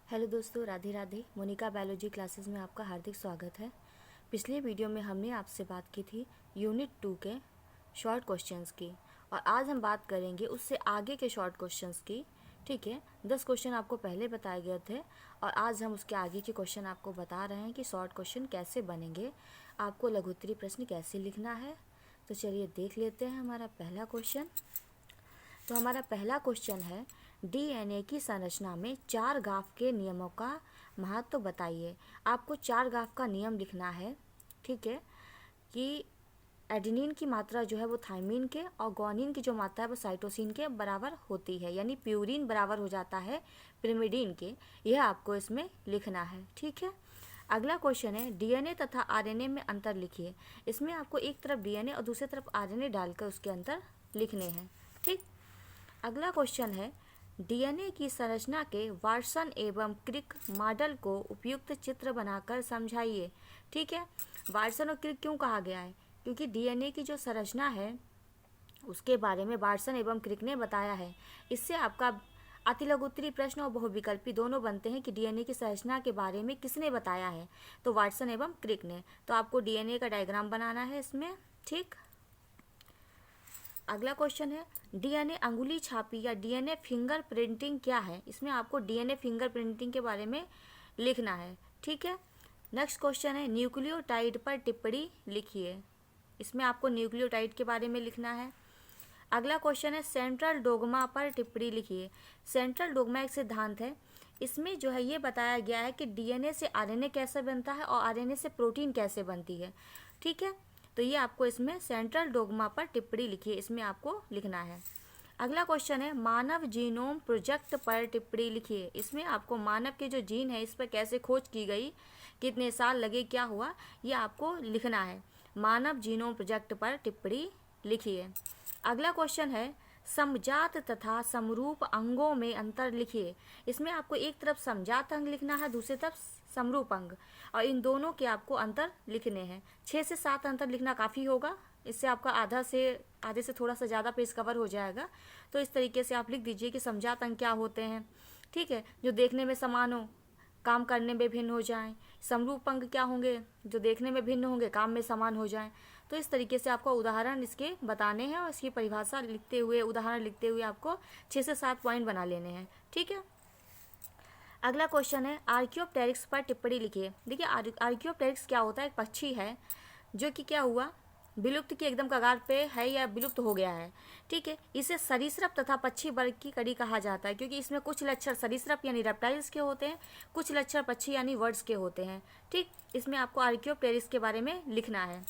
Hello दोस्तों, Radhe Radhe. Monika biology classes में आपका हार्दिक स्वागत है। पिछले वीडियो में हमने आपसे बात की थी यूनिट 2 के शॉर्ट क्वेश्चंस की, और आज हम बात करेंगे उससे आगे के शॉर्ट क्वेश्चंस की। ठीक है, 10 क्वेश्चन आपको पहले बताए गए थे और आज हम उसके आगे के क्वेश्चन आपको बता रहे हैं कि शॉर्ट क्वेश्चन कैसे बनेंगे, आपको लघुत्तरी प्रश्न कैसे लिखना है। तो चलिए देख लेते हैं हमारा पहला क्वेश्चन। तो हमारा पहला क्वेश्चन है, डीएनए की संरचना में 4 गाफ के नियमों का महत्व बताइए। आपको 4 गाफ का नियम लिखना है। ठीक है, कि एडेनिन की मात्रा जो है वो थाइमिन के और ग्वानिन की जो मात्रा है वो साइटोसिन के बराबर होती है, यानी प्यूरिन बराबर हो जाता है पिरिमिडीन के। यह आपको इसमें लिखना है। ठीक है, अगला क्वेश्चन है, डीएनए तथा आरएनए में अंतर लिखिए। इसमें आपको एक तरफ डीएनए और दूसरी तरफ आरएनए डालकर उसके अंतर लिखने हैं। ठीक, अगला क्वेश्चन है, डीएनए की संरचना के वाटसन एवं क्रिक मॉडल को उपयुक्त चित्र बनाकर समझाइए। ठीक है, वाटसन और क्रिक क्यों कहा गया है? क्योंकि डीएनए की जो संरचना है उसके बारे में वाटसन एवं क्रिक ने बताया है। इससे आपका अतिलघुत्तरी प्रश्न और बहुविकल्पी दोनों बनते हैं कि डीएनए की संरचना के बारे में किसने बताया है, तो वाटसन एवं क्रिक ने। तो आपको डीएनए का डायग्राम बनाना है इसमें। ठीक, अगला क्वेश्चन है, डीएनए अंगुली छापी या डीएनए फिंगर प्रिंटिंग क्या है? इसमें आपको डीएनए फिंगर प्रिंटिंग के बारे में लिखना है। ठीक है, नेक्स्ट क्वेश्चन है, न्यूक्लियोटाइड पर टिप्पणी लिखिए। इसमें आपको न्यूक्लियोटाइड के बारे में लिखना है। अगला क्वेश्चन है, सेंट्रल डोगमा पर टिप्पणी लिखिए। सेंट्रल डोगमा एक सिद्धांत है। इसमें जो है ये बताया गया है कि डीएनए से आरएनए कैसे बनता है और आरएनए से प्रोटीन कैसे बनती है। ठीक है, तो ये आपको इसमें सेंट्रल डोगमा पर टिप्पणी लिखिए, इसमें आपको लिखना है। अगला क्वेश्चन है, मानव जीनोम प्रोजेक्ट पर टिप्पणी लिखिए। इसमें आपको मानव के जो जीन है इस पर कैसे खोज की गई, कितने साल लगे, क्या हुआ, ये आपको लिखना है। मानव जीनोम प्रोजेक्ट पर टिप्पणी लिखिए। अगला क्वेश्चन है, समजात तथा समरूप अंगों में अंतर लिखिए। इसमें आपको एक तरफ समजात अंग लिखना है, दूसरी तरफ समरूप अंग, और इन दोनों के आपको अंतर लिखने हैं। 6 से 7 अंतर लिखना काफ़ी होगा, इससे आपका आधे से थोड़ा सा ज़्यादा पेज कवर हो जाएगा। तो इस तरीके से आप लिख दीजिए कि समजात अंग क्या होते हैं। ठीक है, जो देखने में समान हो, काम करने में भिन्न हो जाएं। समरूप अंग क्या होंगे? जो देखने में भिन्न होंगे, काम में समान हो जाएं। तो इस तरीके से आपको उदाहरण इसके बताने हैं और इसकी परिभाषा लिखते हुए, उदाहरण लिखते हुए आपको 6 से 7 पॉइंट बना लेने हैं। ठीक है, अगला क्वेश्चन है, आर्कियोप्टेरिक्स पर टिप्पणी लिखिए। देखिए, आर्कियोप्टेरिक्स क्या होता है? एक पक्षी है जो कि क्या हुआ, विलुप्त की एकदम कगार पे है या विलुप्त हो गया है। ठीक है, इसे सरीसृप तथा पक्षी वर्ग की कड़ी कहा जाता है, क्योंकि इसमें कुछ लक्षण सरीसृप यानी रेप्टाइल्स के होते हैं, कुछ लक्षण पक्षी यानी बर्ड्स के होते हैं। ठीक, इसमें आपको आर्कियोप्टेरिक्स के बारे में लिखना है।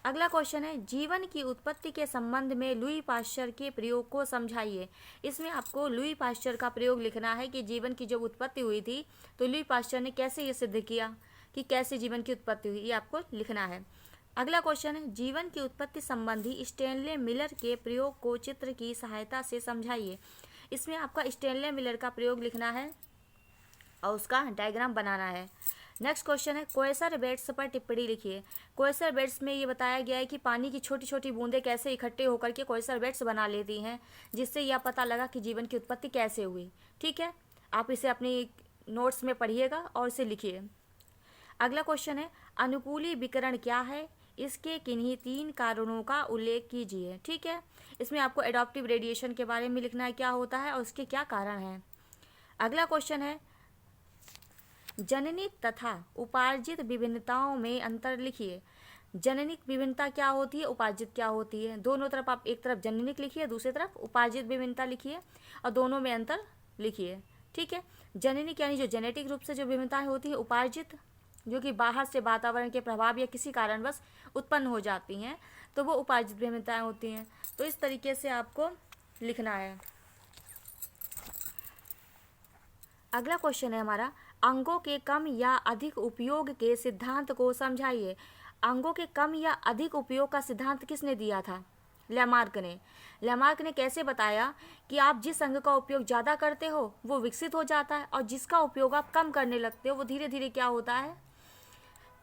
अगला क्वेश्चन है, जीवन की उत्पत्ति के संबंध में लुई पाश्चर के प्रयोग को समझाइए। इसमें आपको लुई पाश्चर का प्रयोग लिखना है कि जीवन की जब उत्पत्ति हुई थी तो लुई पाश्चर ने कैसे ये सिद्ध किया कि कैसे जीवन की उत्पत्ति हुई, ये आपको लिखना है। अगला क्वेश्चन है, जीवन की उत्पत्ति संबंधी स्टैनले मिलर के प्रयोग को चित्र की सहायता से समझाइए। इसमें आपका स्टैनले मिलर का प्रयोग लिखना है और उसका डायग्राम बनाना है। नेक्स्ट क्वेश्चन है, क्वेसर बेड्स पर टिप्पणी लिखिए। क्वेसर बेड्स में ये बताया गया है कि पानी की छोटी छोटी बूंदें कैसे इकट्ठे होकर के क्वेसर बेड्स बना लेती हैं, जिससे यह पता लगा कि जीवन की उत्पत्ति कैसे हुई। ठीक है, आप इसे अपनी नोट्स में पढ़िएगा और इसे लिखिए। अगला क्वेश्चन है, अनुकूली विकिरण क्या है? इसके किन्हीं 3 कारणों का उल्लेख कीजिए। ठीक है, इसमें आपको एडॉप्टिव रेडिएशन के बारे में लिखना है, क्या होता है और उसके क्या कारण हैं। अगला क्वेश्चन है, जननिक तथा उपार्जित विभिन्नताओं में अंतर लिखिए। जननिक विभिन्नता क्या होती है, उपार्जित क्या होती है? दोनों तरफ आप एक तरफ जननिक लिखिए, दूसरी तरफ उपार्जित विभिन्नता लिखिए और दोनों में अंतर लिखिए। ठीक है, जननिक यानी जो जेनेटिक रूप से जो विभिन्नताएं होती हैं, उपार्जित जो कि बाहर से वातावरण के प्रभाव या किसी कारणवश उत्पन्न हो जाती हैं, तो वो उपार्जित विभिन्नताएं होती हैं। तो इस तरीके से आपको लिखना है। अगला क्वेश्चन है हमारा, अंगों के कम या अधिक उपयोग के सिद्धांत को समझाइए। अंगों के कम या अधिक उपयोग का सिद्धांत किसने दिया था? लैमार्क ने। लैमार्क ने कैसे बताया कि आप जिस अंग का उपयोग ज़्यादा करते हो वो विकसित हो जाता है और जिसका उपयोग आप कम करने लगते हो वो धीरे धीरे क्या होता है,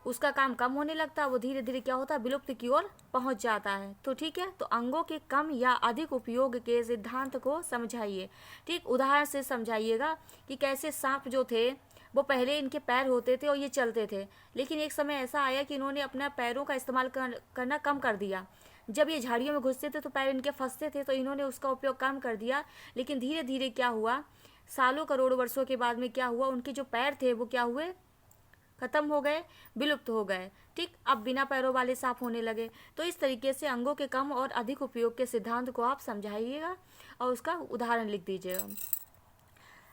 उसका काम कम होने लगता है, वो धीरे धीरे क्या होता है, विलुप्त की ओर पहुंच जाता है। तो ठीक है, तो अंगों के कम या अधिक उपयोग के सिद्धांत को समझाइए। ठीक, उदाहरण से समझाइएगा कि कैसे सांप जो थे वो पहले इनके पैर होते थे और ये चलते थे, लेकिन एक समय ऐसा आया कि इन्होंने अपना पैरों का इस्तेमाल करना कम कर दिया। जब ये झाड़ियों में घुसते थे तो पैर इनके फंसते थे, तो इन्होंने उसका उपयोग कम कर दिया। लेकिन धीरे धीरे क्या हुआ, सालों करोड़ों वर्षों के बाद में क्या हुआ, उनके जो पैर थे वो क्या हुए, खत्म हो गए, विलुप्त हो गए। ठीक, अब बिना पैरों वाले सांप होने लगे। तो इस तरीके से अंगों के कम और अधिक उपयोग के सिद्धांत को आप समझाइएगा और उसका उदाहरण लिख दीजिएगा।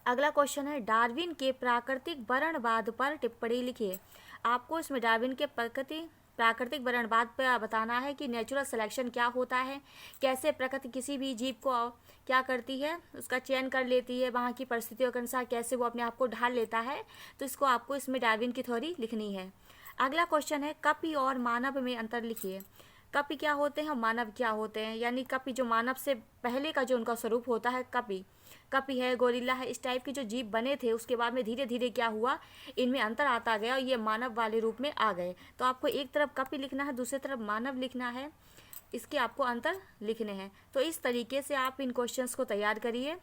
अगला क्वेश्चन है, डार्विन के प्राकृतिक वर्णवाद पर टिप्पणी लिखिए। आपको इसमें डार्विन के प्राकृतिक वर्णवाद पर बताना है कि नेचुरल सिलेक्शन क्या होता है, कैसे प्रकृति किसी भी जीव को क्या करती है, उसका चयन कर लेती है, वहाँ की परिस्थितियों के अनुसार कैसे वो अपने आप को ढाल लेता है। तो इसको आपको इसमें डार्विन की थ्योरी लिखनी है। अगला क्वेश्चन है, कपि और मानव में अंतर लिखिए। कपि क्या होते हैं और मानव क्या होते हैं, यानी कपि जो मानव से पहले का जो उनका स्वरूप होता है, कपि है, गोरिल्ला है, इस टाइप के जो जीव बने थे, उसके बाद में धीरे धीरे क्या हुआ, इनमें अंतर आता गया और ये मानव वाले रूप में आ गए। तो आपको एक तरफ कपि लिखना है, दूसरी तरफ मानव लिखना है, इसके आपको अंतर लिखने हैं। तो इस तरीके से आप इन क्वेश्चंस को तैयार करिए।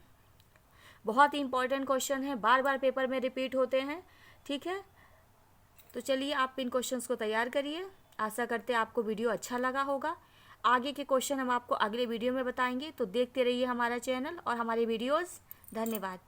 बहुत ही इंपॉर्टेंट क्वेश्चन है, बार बार पेपर में रिपीट होते हैं। ठीक है, तो चलिए आप इन क्वेश्चंस को तैयार करिए। आशा करते हैं आपको वीडियो अच्छा लगा होगा। आगे के क्वेश्चन हम आपको अगले वीडियो में बताएंगे, तो देखते रहिए हमारा चैनल और हमारे वीडियोस। धन्यवाद।